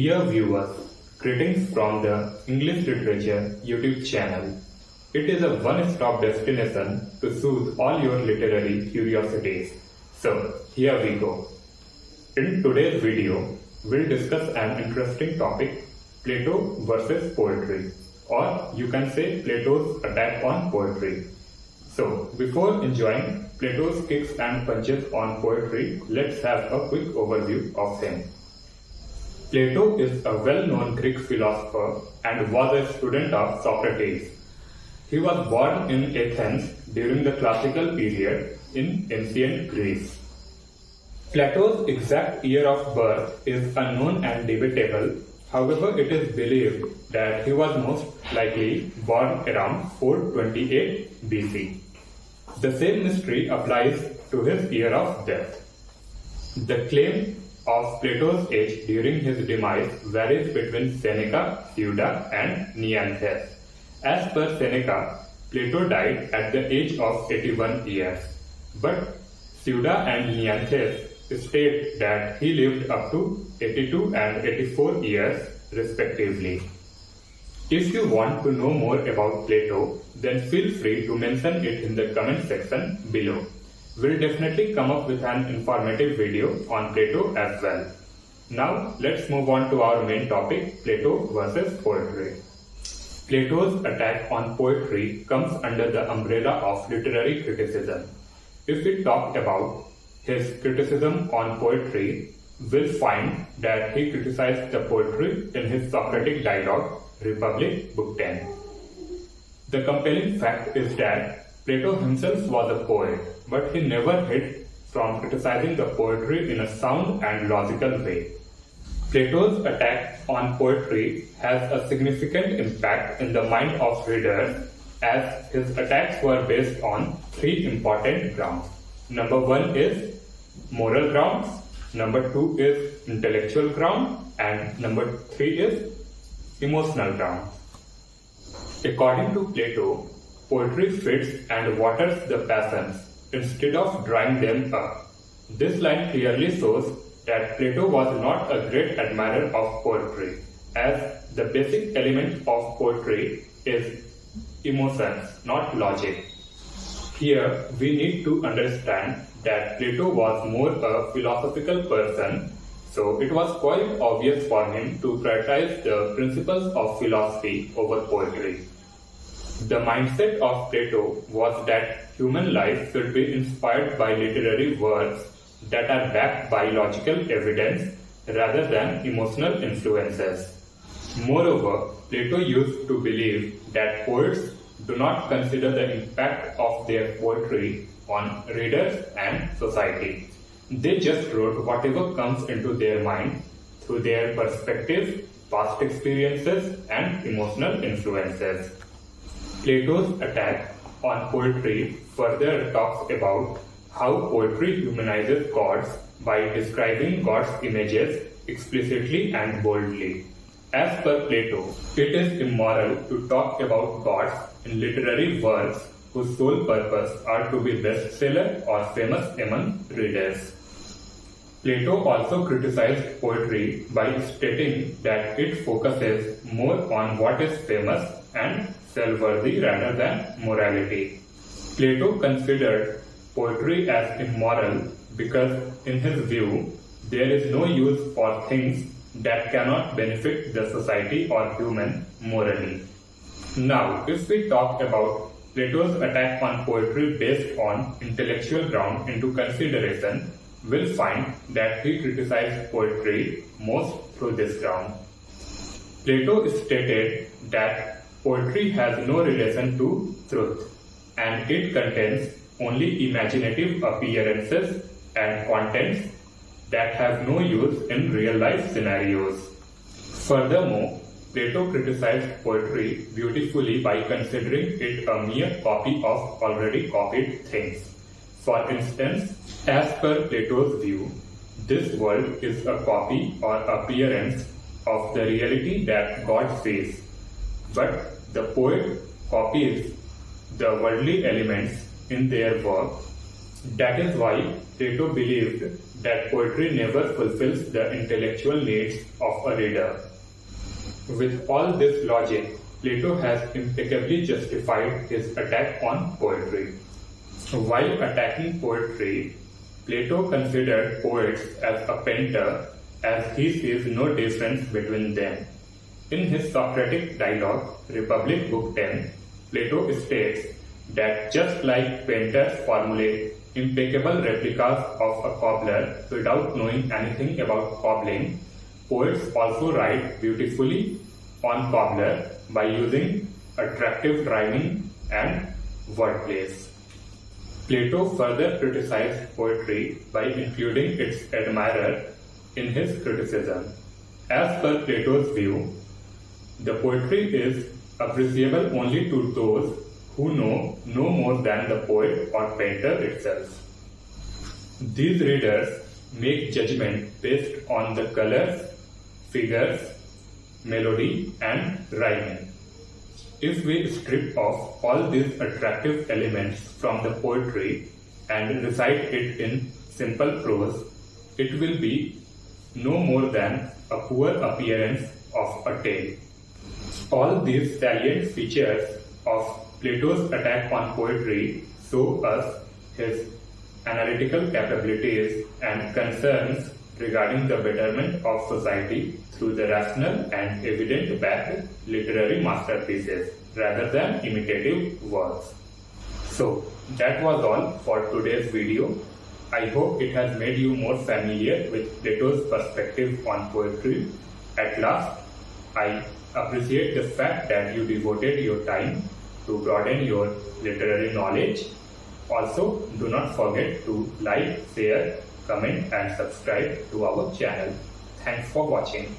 Dear viewers, greetings from the English Literature YouTube channel. It is a one-stop destination to soothe all your literary curiosities. So, here we go. In today's video, we'll discuss an interesting topic, Plato versus poetry, or you can say Plato's attack on poetry. So, before enjoying Plato's kicks and punches on poetry, let's have a quick overview of him. Plato is a well-known Greek philosopher and was a student of Socrates. He was born in Athens during the classical period in ancient Greece. Plato's exact year of birth is unknown and debatable. However, it is believed that he was most likely born around 428 BC. The same mystery applies to his year of death. The claim of Plato's age during his demise varies between Seneca, Suda, and Neanthes. As per Seneca, Plato died at the age of 81 years, but Suda and Neanthes state that he lived up to 82 and 84 years respectively. If you want to know more about Plato, then feel free to mention it in the comment section below. We'll definitely come up with an informative video on Plato as well. Now, let's move on to our main topic, Plato versus poetry. Plato's attack on poetry comes under the umbrella of literary criticism. If we talk about his criticism on poetry, we'll find that he criticized the poetry in his Socratic dialogue, Republic, Book 10. The compelling fact is that Plato himself was a poet, but he never hid from criticizing the poetry in a sound and logical way. Plato's attack on poetry has a significant impact in the mind of readers, as his attacks were based on three important grounds. Number one is moral grounds, number two is intellectual ground, and number three is emotional ground. According to Plato, poetry feeds and waters the passions instead of drying them up. This line clearly shows that Plato was not a great admirer of poetry, as the basic element of poetry is emotions, not logic. Here, we need to understand that Plato was more a philosophical person, so it was quite obvious for him to prioritize the principles of philosophy over poetry. The mindset of Plato was that human life should be inspired by literary works that are backed by logical evidence rather than emotional influences. Moreover, Plato used to believe that poets do not consider the impact of their poetry on readers and society. They just wrote whatever comes into their mind through their perspective, past experiences, and emotional influences. Plato's attack on poetry further talks about how poetry humanizes gods by describing God's images explicitly and boldly. As per Plato, it is immoral to talk about gods in literary works whose sole purpose are to be bestseller or famous among readers. Plato also criticized poetry by stating that it focuses more on what is famous and sell-worthy rather than morality. Plato considered poetry as immoral because, in his view, there is no use for things that cannot benefit the society or human morally. Now, if we talk about Plato's attack on poetry based on intellectual ground into consideration, we'll find that he criticized poetry most through this ground. Plato stated that poetry has no relation to truth, and it contains only imaginative appearances and contents that have no use in real-life scenarios. Furthermore, Plato criticized poetry beautifully by considering it a mere copy of already copied things. For instance, as per Plato's view, this world is a copy or appearance of the reality that God sees, but the poet copies the worldly elements in their work That is why Plato believed that poetry never fulfills the intellectual needs of a reader. With all this logic, Plato has impeccably justified his attack on poetry. While attacking poetry, Plato considered poets as a painter, as he sees no difference between them. In his Socratic dialogue, Republic Book 10, Plato states that just like painters formulate impeccable replicas of a cobbler without knowing anything about cobbling, poets also write beautifully on cobbler by using attractive rhyming and wordplays. Plato further criticized poetry by including its admirer in his criticism. As per Plato's view, the poetry is appreciable only to those who know no more than the poet or painter itself. These readers make judgment based on the colors, figures, melody, and rhyming. If we strip off all these attractive elements from the poetry and recite it in simple prose, it will be no more than a poor appearance of a tale. All these salient features of Plato's attack on poetry show us his analytical capabilities and concerns regarding the betterment of society through the rational and evidence-backed literary masterpieces rather than imitative works. So that was all for today's video. I hope it has made you more familiar with Plato's perspective on poetry. At last, I appreciate the fact that you devoted your time to broaden your literary knowledge. Also, do not forget to like, share, comment and subscribe to our channel. Thanks for watching.